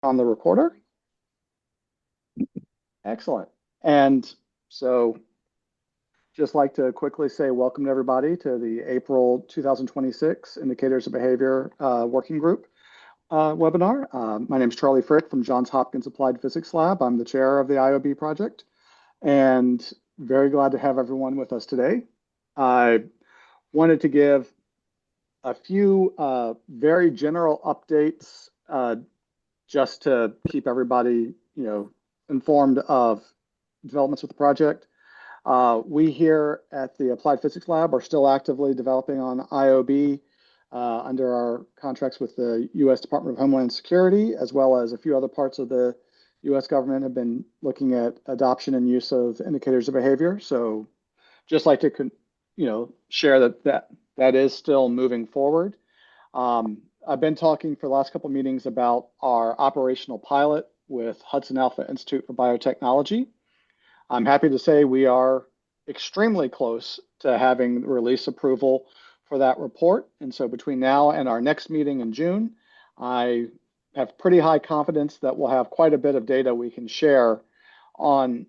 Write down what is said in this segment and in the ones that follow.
on the recorder. Excellent. And so just like to quickly say welcome to everybody to the April 2026 Indicators of Behavior Working Group webinar. My name is Charlie Frick from Johns Hopkins Applied Physics Lab. I'm the chair of the IOB project and very glad to have everyone with us today. I wanted to give a few very general updates just to keep everybody, informed of developments with the project. We here at the Applied Physics Lab are still actively developing on IOB under our contracts with the U.S. Department of Homeland Security, as well as a few other parts of the U.S. government have been looking at adoption and use of indicators of behavior. So just like to, share that is still moving forward. I've been talking for the last couple of meetings about our operational pilot with Hudson Alpha Institute for Biotechnology. I'm happy to say we are extremely close to having release approval for that report. And so between now and our next meeting in June, I have pretty high confidence that we'll have quite a bit of data we can share on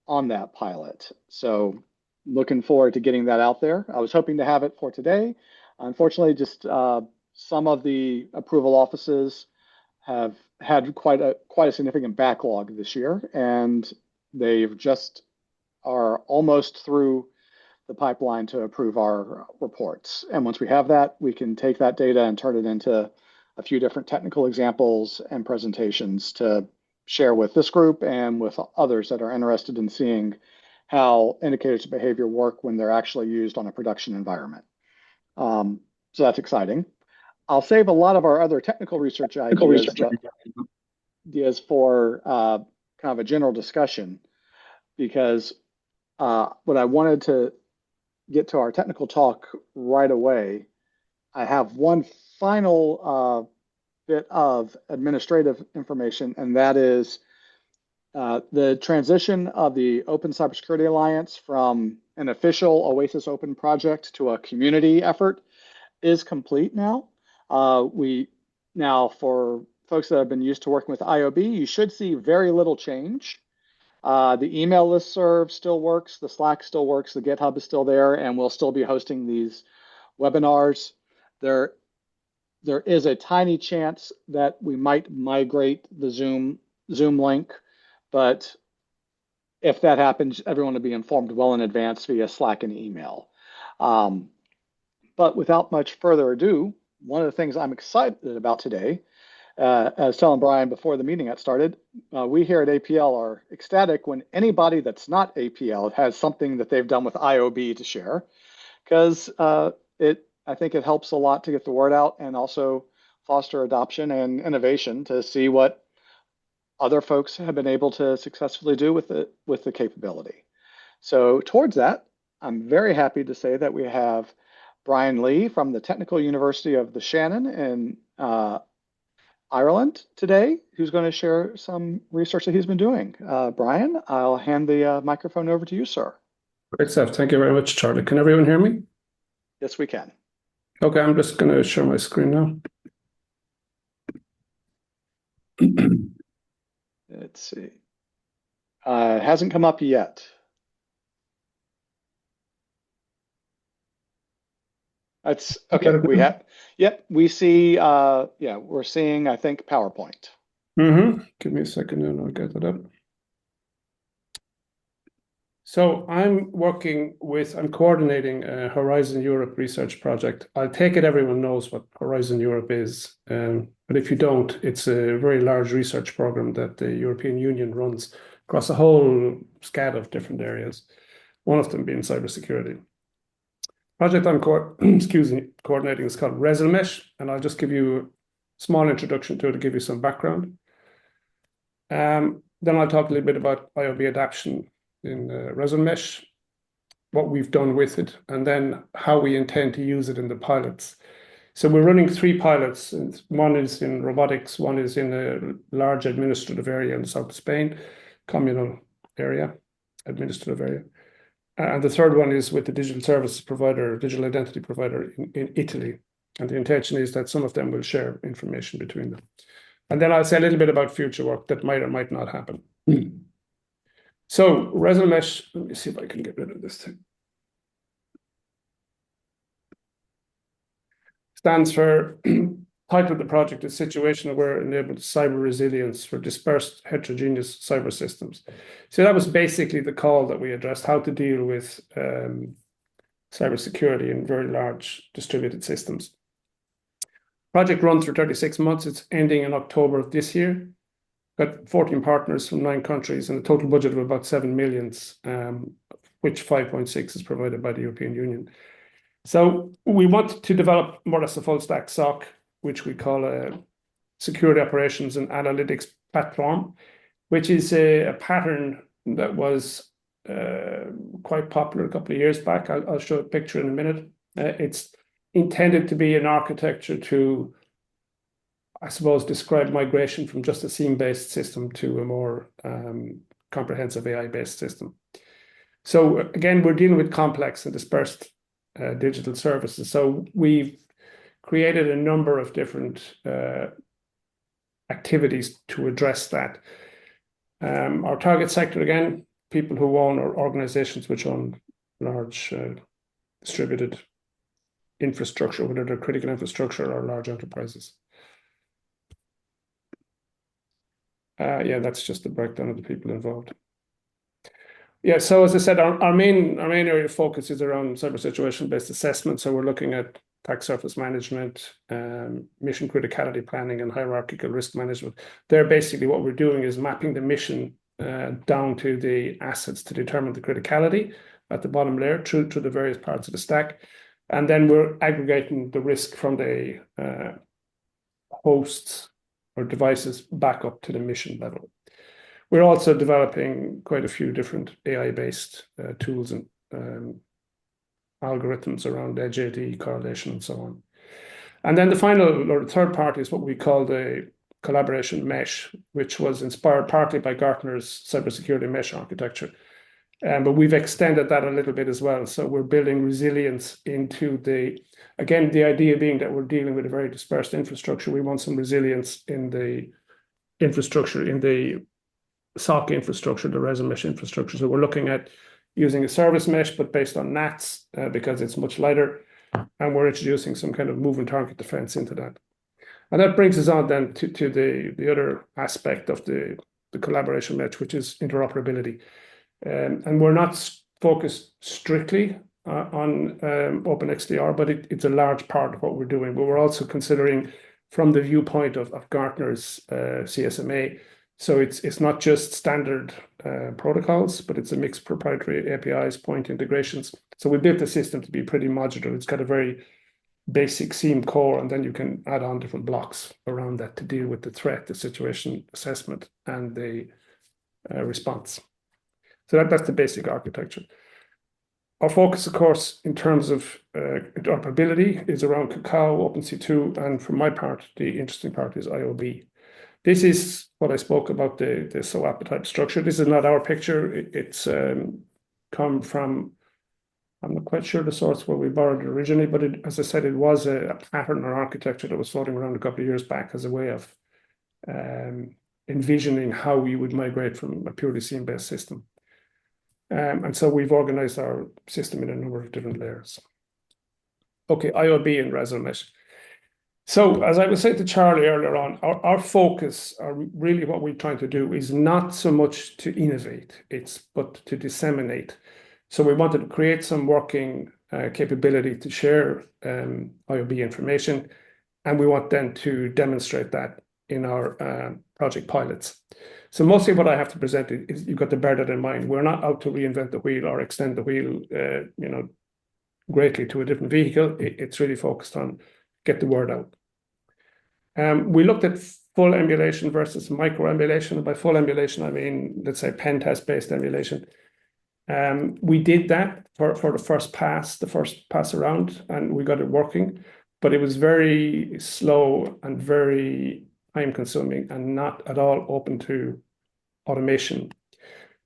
that pilot. So looking forward to getting that out there. I was hoping to have it for today. Unfortunately, just some of the approval offices have had quite a significant backlog this year, and they've just are almost through the pipeline to approve our reports. And once we have that, we can take that data and turn it into a few different technical examples and presentations to share with this group and with others that are interested in seeing how indicators of behavior work when they're actually used on a production environment. So that's exciting. I'll save a lot of our other technical research ideas for kind of a general discussion, because what I wanted to get to our technical talk right away, I have one final bit of administrative information, and that is the transition of the Open Cybersecurity Alliance from an official OASIS Open project to a community effort is complete now. For folks that have been used to working with IOB, you should see very little change. The email listserv still works, the Slack still works, the GitHub is still there, and we'll still be hosting these webinars. There is a tiny chance that we might migrate the Zoom link, but if that happens, everyone will be informed well in advance via Slack and email. But without much further ado, one of the things I'm excited about today, as telling Brian before the meeting got started, we here at APL are ecstatic when anybody that's not APL has something that they've done with IOB to share, because I think it helps a lot to get the word out and also foster adoption and innovation to see what other folks have been able to successfully do with the capability. So towards that, I'm very happy to say that we have Brian Lee from the Technical University of the Shannon in Ireland today, who's going to share some research that he's been doing. Brian, I'll hand the microphone over to you, sir. Great stuff. Thank you very much, Charlie. Can everyone hear me? Yes, we can. Okay, I'm just going to share my screen now. Let's see. It hasn't come up yet. That's okay. We have, yep, we see, we're seeing, I think, PowerPoint. Give me a second and I'll get that up. So I'm coordinating a Horizon Europe research project. I take it everyone knows what Horizon Europe is, but if you don't, it's a very large research program that the European Union runs across a whole scale of different areas, one of them being cybersecurity. Project I'm coordinating is called ResolMesh, and I'll just give you a small introduction to it to give you some background. Then I'll talk a little bit about IOB adoption in ResolMesh, what we've done with it, and then how we intend to use it in the pilots. So we're running 3 pilots. One is in robotics, one is in a large administrative area in the south of Spain, communal area, administrative area. And the third one is with the digital service provider, digital identity provider in Italy. And the intention is that some of them will share information between them. And then I'll say a little bit about future work that might or might not happen. So ResolMesh, let me see if I can get rid of this thing. Stands for title of the project is Situation Aware Enabled Cyber Resilience for Dispersed Heterogeneous Cyber Systems. So that was basically the call that we addressed, how to deal with cybersecurity in very large distributed systems. Project runs for 36 months. It's ending in October of this year. Got 14 partners from 9 countries and a total budget of about 7 million, which 5.6 is provided by the European Union. So we want to develop more or less a full stack SOC, which we call a security operations and analytics platform, which is a pattern that was quite popular a couple of years back. I'll show a picture in a minute. It's intended to be an architecture to, I suppose, describe migration from just a SIEM-based system to a more comprehensive AI-based system. So again, we're dealing with complex and dispersed digital services. So we've created a number of different activities to address that. Our target sector, again, people who own or organizations which own large distributed infrastructure, whether they're critical infrastructure or large enterprises. Yeah, that's just the breakdown of the people involved. Yeah, so as I said, our main area of focus is around cyber situation-based assessment. So we're looking at attack surface management, mission criticality planning, and hierarchical risk management. There, basically, what we're doing is mapping the mission down to the assets to determine the criticality at the bottom layer through the various parts of the stack. And then we're aggregating the risk from the hosts or devices back up to the mission level. We're also developing quite a few different AI-based tools and algorithms around edge AD, correlation, and so on. And then the final or the third part is what we call the collaboration mesh, which was inspired partly by Gartner's cybersecurity mesh architecture. But we've extended that a little bit as well. So we're building resilience into the idea being that we're dealing with a very dispersed infrastructure. We want some resilience in the infrastructure, in the SOC infrastructure, the ResolMesh infrastructure. So we're looking at using a service mesh, but based on NATs because it's much lighter. And we're introducing some kind of moving target defense into that. And that brings us on then to the other aspect of the collaboration mesh, which is interoperability. And we're not focused strictly on OpenXDR, but it's a large part of what we're doing. But we're also considering from the viewpoint of Gartner's CSMA. So it's not just standard protocols, but it's a mixed proprietary APIs, point integrations. So we built the system to be pretty modular. It's got a very basic SIEM core, and then you can add on different blocks around that to deal with the threat, the situation assessment, and the response. So that's the basic architecture. Our focus, of course, in terms of interoperability is around Kakao, OpenC2, and for my part, the interesting part is IOB. This is what I spoke about, the SOAP type structure. This is not our picture. It's come from, I'm not quite sure the source where we borrowed it originally, but as I said, it was a pattern or architecture that was floating around a couple of years back as a way of envisioning how we would migrate from a purely SIEM-based system. And so we've organized our system in a number of different layers. Okay, IOB and ResolMesh. So as I was saying to Charlie earlier on, our focus, really what we're trying to do is not so much to innovate, but to disseminate. So we wanted to create some working capability to share IOB information, and we want then to demonstrate that in our project pilots. So mostly what I have to present is you've got to bear that in mind. We're not out to reinvent the wheel or extend the wheel, greatly to a different vehicle. It's really focused on get the word out. We looked at full emulation versus micro emulation. And by full emulation, I mean, let's say pen test based emulation. We did that for the first pass around, and we got it working, but it was very slow and very time consuming and not at all open to automation.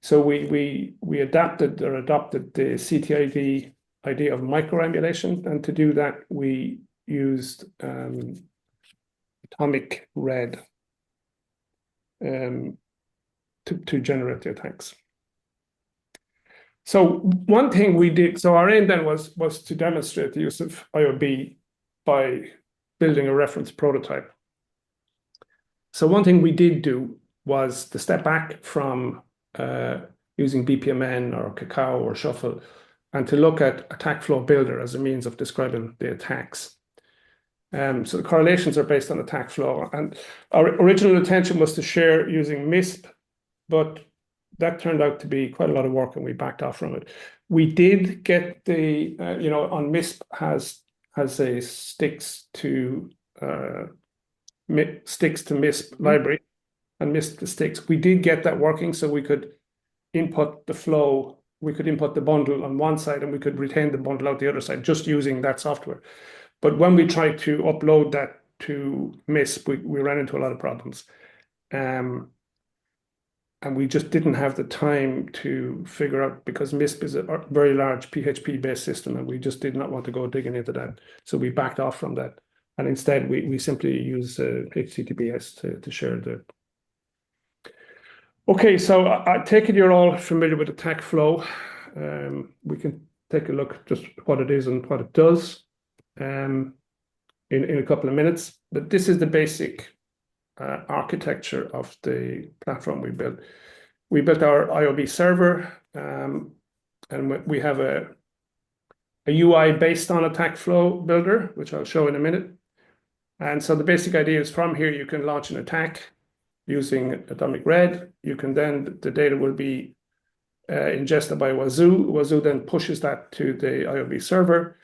So we adopted the CTID idea of micro emulation, and to do that we used Atomic Red to generate the attacks. So one thing we did, so our aim then was to demonstrate the use of IOB by building a reference prototype. So one thing we did do was to step back from using BPMN or Kakao or Shuffle and to look at Attack Flow Builder as a means of describing the attacks. So the correlations are based on attack flow. And our original intention was to share using MISP, but that turned out to be quite a lot of work and we backed off from it. We did get the, on MISP has a sticks to MISP library and MISP to sticks. We did get that working, so we could input the flow, we could input the bundle on one side and we could retain the bundle out the other side just using that software. But when we tried to upload that to MISP, we ran into a lot of problems. And we just didn't have the time to figure out, because MISP is a very large PHP-based system, and we just did not want to go digging into that. So we backed off from that. And instead, we simply use HTTPS to share the. Okay, so I take it you're all familiar with attack flow. We can take a look just what it is and what it does in a couple of minutes. But this is the basic architecture of the platform we built. We built our IOB server, and we have a UI based on Attack Flow Builder, which I'll show in a minute. And so the basic idea is from here you can launch an attack using Atomic Red. You can then, the data will be ingested by Wazoo. Wazoo then pushes that to the IOB server,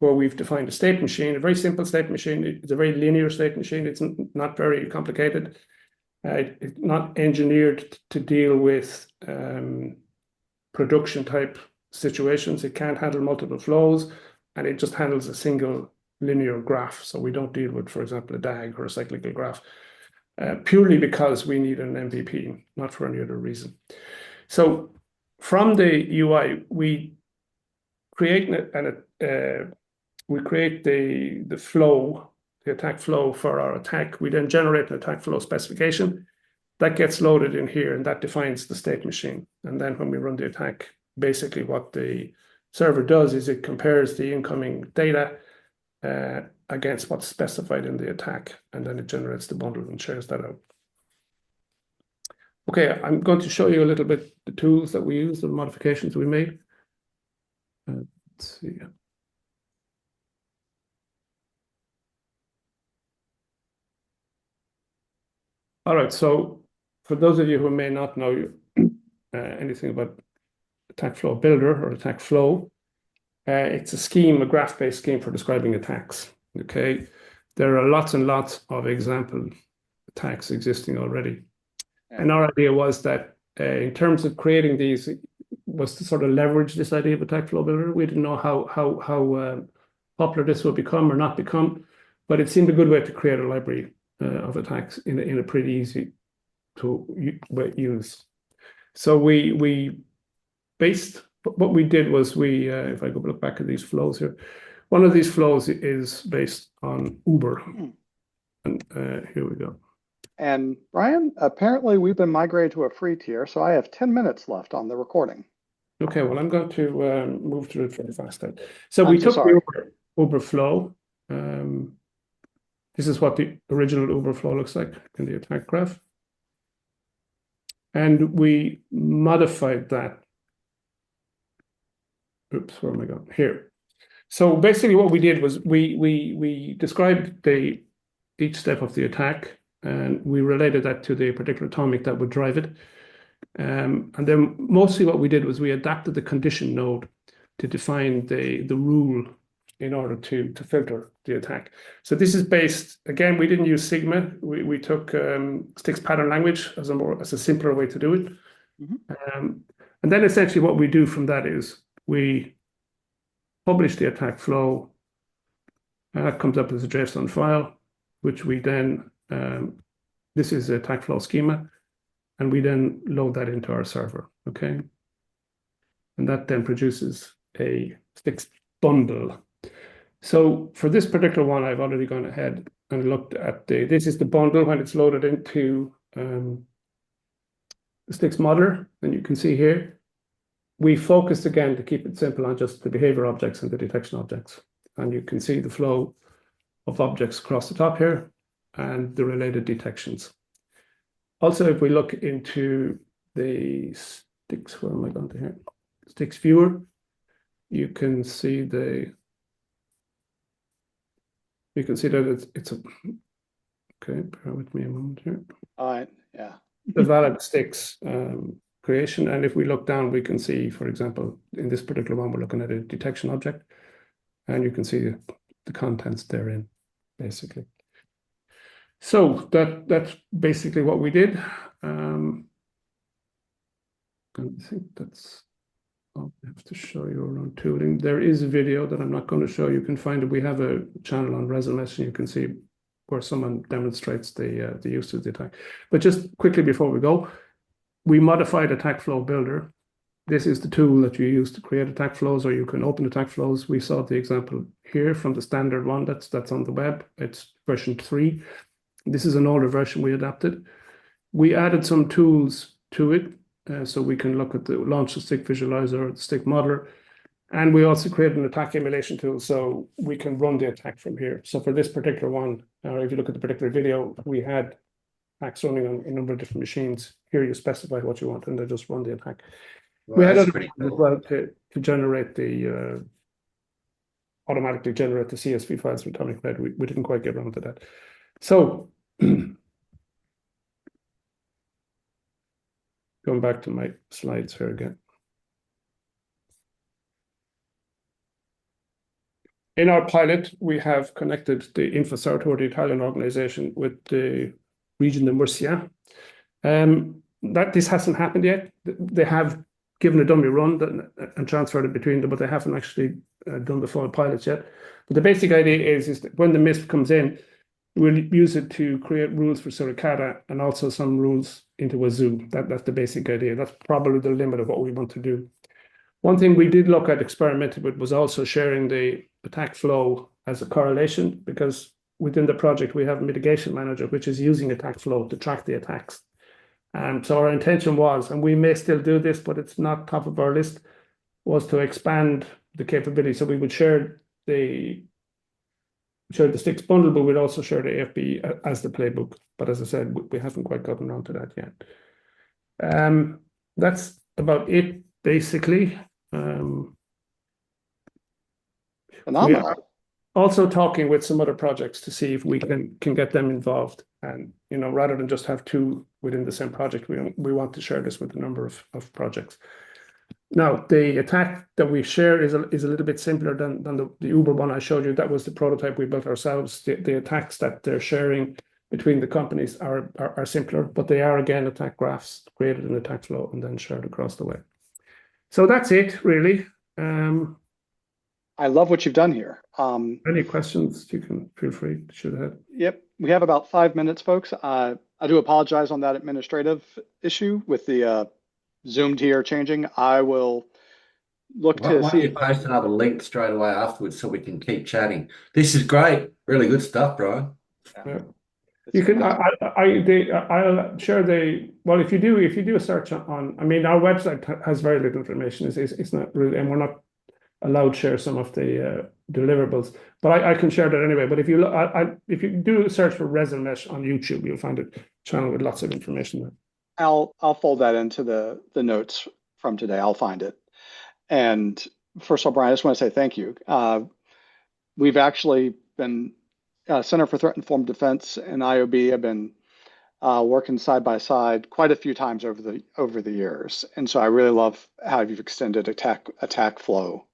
where we've defined a state machine, a very simple state machine. It's a very linear state machine. It's not very complicated. It's not engineered to deal with production type situations. It can't handle multiple flows, and it just handles a single linear graph. So we don't deal with, for example, a DAG or a cyclical graph, purely because we need an MVP, not for any other reason. So from the UI, we create the flow, the attack flow for our attack. We then generate an attack flow specification that gets loaded in here, and that defines the state machine. And then when we run the attack, basically what the server does is it compares the incoming data against what's specified in the attack, and then it generates the bundle and shares that out. Okay, I'm going to show you a little bit the tools that we use, the modifications we made. Let's see. All right, so for those of you who may not know anything about Attack Flow Builder or Attack Flow, it's a scheme, a graph-based scheme for describing attacks. Okay, there are lots and lots of example attacks existing already. And our idea was that in terms of creating these, was to sort of leverage this idea of Attack Flow Builder. We didn't know how popular this would become or not become, but it seemed a good way to create a library of attacks in a pretty easy to use. So we based, what we did was if I go look back at these flows here, one of these flows is based on Uber. And here we go. And Brian, apparently we've been migrated to a free tier, so I have 10 minutes left on the recording. Okay, well, I'm going to move through it very fast then. So we took the Uber flow. This is what the original Uber flow looks like in the attack graph. And we modified that. Oops, where am I going? Here. So basically what we did was we described each step of the attack, and we related that to the particular atomic that would drive it. And then mostly what we did was we adapted the condition node to define the rule in order to filter the attack. So this is based, again, we didn't use Sigma. We took Sticks pattern language as a simpler way to do it. Mm-hmm. And then essentially what we do from that is we publish the attack flow, and that comes up as a JSON file, which we then, this is the attack flow schema, and we then load that into our server, okay? And that then produces a Sticks bundle. So for this particular one, I've already gone ahead and looked at this is the bundle when it's loaded into STIX modeler, and you can see here, we focused again to keep it simple on just the behavior objects and the detection objects. And you can see the flow of objects across the top here and the related detections. Also, if we look into the STIX, where am I going to here? STIX viewer, you can see that it's a, okay, bear with me a moment here. All right, yeah. The valid STIX creation. And if we look down, we can see, for example, in this particular one, we're looking at a detection object, and you can see the contents therein, basically. So that's basically what we did. And I think that's all I have to show you around tooling. There is a video that I'm not going to show. You can find it. We have a channel on ResolMesh, and you can see where someone demonstrates the use of the attack. But just quickly before we go, we modified Attack Flow Builder. This is the tool that you use to create attack flows, or you can open attack flows. We saw the example here from the standard one that's on the web. It's version 3. This is an older version we adapted. We added some tools to it, so we can look at the launch the STIX visualizer, the STIX modeler, and we also created an attack emulation tool, so we can run the attack from here. So for this particular one, or if you look at the particular video, we had attacks running on a number of different machines. Here you specify what you want, and they just run the attack. Well, We had that's other pretty tools as cool. well to generate the automatically generate the CSV files with Atomic Red. We didn't quite get around to that. So going back to my slides here again. In our pilot, we have connected the Infosartor, the Italian organization, with the region of Murcia. This hasn't happened yet. They have given a dummy run and transferred it between them, but they haven't actually done the full pilots yet. But the basic idea is that when the MISP comes in, we'll use it to create rules for Suricata and also some rules into Wazoo. That's the basic idea. That's probably the limit of what we want to do. One thing we did look at experimenting with was also sharing the attack flow as a correlation, because within the project we have a mitigation manager which is using attack flow to track the attacks. So our intention was, and we may still do this, but it's not top of our list, was to expand the capability. So we would share the STIX bundle, but we'd also share the AFB as the playbook. But as I said, we haven't quite gotten around to that yet. That's about it, basically. Phenomenal. We are also talking with some other projects to see if we can get them involved. And, you know, rather than just have two within the same project, we want to share this with a number of projects. Now, the attack that we share is a little bit simpler than the Uber one I showed you. That was the prototype we built ourselves. The attacks that they're sharing between the companies are simpler, but they are, again, attack graphs created in attack flow and then shared across the web. So that's it, really. I love what you've done here. Any questions, you can feel free to shoot ahead. Yep, we have about 5 minutes, folks. I do apologize on that administrative issue with the Zoom tier changing. I will look Why to don't see. you post another link straight away afterwards so we can keep chatting? This is great. Really good stuff, Brian. Yeah. You can. I'll share the. Well, if you do a search on. I mean, our website has very little information. It's not really, and we're not allowed to share some of the deliverables. But I can share that anyway. But if you look, if you do a search for ResolMesh on YouTube, you'll find a channel with lots of information there. I'll fold that into the notes from today. I'll find it. And first of all, Brian, I just want to say thank you. We've actually been Center for Threat Informed Defense and IOB have been working side by side quite a few times over the years, and so I really love how you've extended attack flow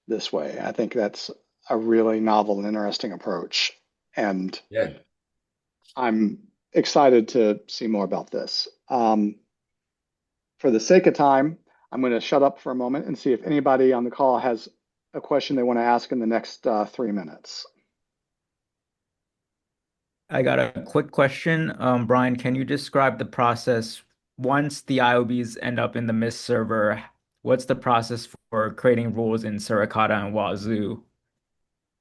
this way. I think that's a really novel and interesting approach, and Yeah. I'm excited to see more about this. For the sake of time, I'm going to shut up for a moment and see if anybody on the call has a question they want to ask in the next 3 minutes. I got a quick question. Brian, can you describe the process once the IOBs end up in the MISP server? What's the process for creating rules in Suricata and Wazoo?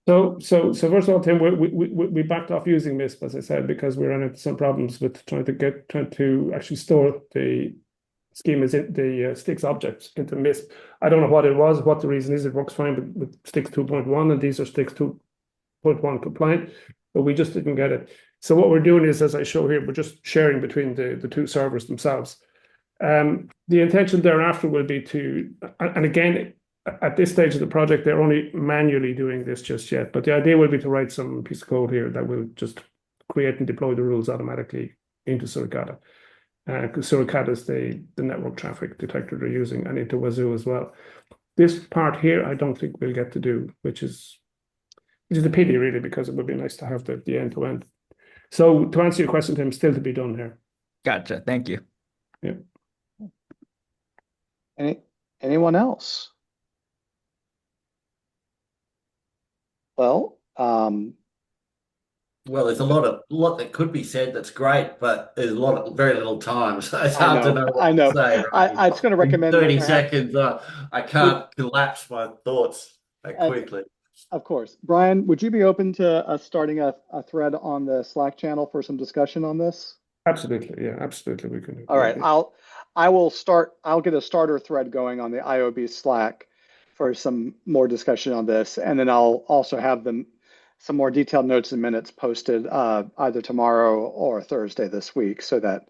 So first of all, Tim, we backed off using MISP, as I said, because we ran into some problems with trying to actually store the scheme is in the Stix objects into MISP. I don't know what it was, what the reason is. It works fine with Stix 2.1, and these are Stix 2.1 compliant, but we just didn't get it. So what we're doing is, as I show here, we're just sharing between the two servers themselves. The intention thereafter will be to, and again, at this stage of the project, they're only manually doing this just yet, but the idea will be to write some piece of code here that will just create and deploy the rules automatically into Suricata. Because Suricata is the network traffic detector they're using, and into Wazoo as well. This part here, I don't think we'll get to do, which is a pity, really, because it would be nice to have the end-to-end. So to answer your question, Tim, still to be done here. Gotcha. Thank you. Yeah. Anyone else? Well, Well, there's a lot that could be said that's great, but there's very little time, so it's I hard to know, know I what know. to say. I Right? was going to In recommend 30 perhaps- seconds, I can't collapse my thoughts that And- quickly. Of course. Brian, would you be open to us starting a thread on the Slack channel for some discussion on this? Absolutely. Yeah, absolutely. We can do All right, that. I'll get a starter thread going on the IOB Slack for some more discussion on this, and then I'll also have some more detailed notes and minutes posted either tomorrow or Thursday this week, so that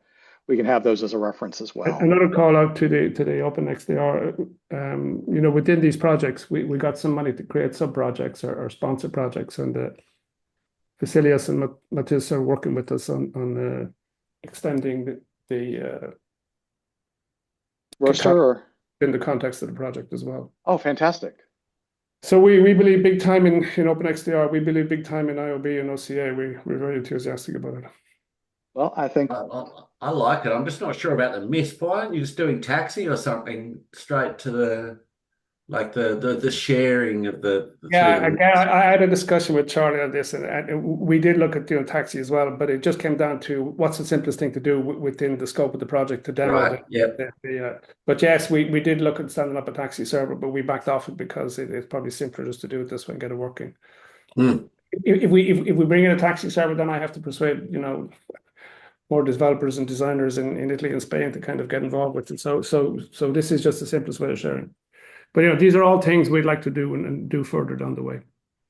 we can have those as a reference as well. Another call out to the OpenXDR. Within these projects, we got some money to create sub projects or sponsor projects, and Vasilias and Matis are working with us on extending the Roaster or? in the context of the project as well. Oh, fantastic. So we believe big time in OpenXDR. We believe big time in IOB and OCA. We're very enthusiastic about it. Well, I think I like it. I'm just not sure about the MISP. Why aren't you just doing taxi or something straight to the sharing of the Yeah, two? again, I had a discussion with Charlie on this, and we did look at doing taxi as well, but it just came down to what's the simplest thing to do within the scope of the project to demo Right. Yep. But yes, we did look at standing up a taxi server, but we backed off it because it's probably simpler just to do it this way and get it working. Mm. If we bring in a taxi server, then I have to persuade more developers and designers in Italy and Spain to kind of get involved with it. So this is just the simplest way of sharing. But these are all things we'd like to do and do further down the way.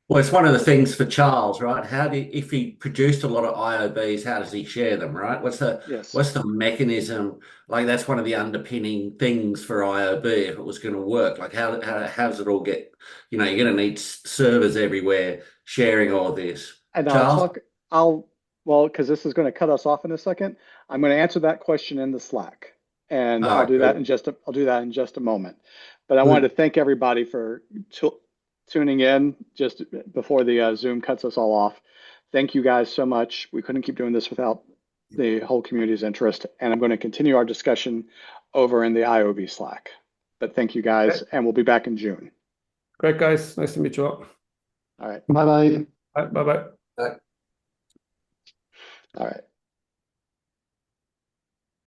Well, it's one of the things for Charles, right? If he produced a lot of IOBs, how does he share them, right? What's the mechanism? Like, that's one of the underpinning things for IOB if it was going to work. Like, how does it all get? You're going to need servers everywhere sharing all this. And Charles? well, because this is going to cut us off in a second, I'm going to answer that question in the Slack, and I'll do that in just a moment. But I wanted to thank everybody for tuning in just before the Zoom cuts us all off. Thank you guys so much. We couldn't keep doing this without the whole community's interest, and I'm going to continue our discussion over in the IOB Slack. But thank you guys, and we'll be back in June. Great, guys. Nice to meet you all. All right. Bye-bye. Bye-bye. All right.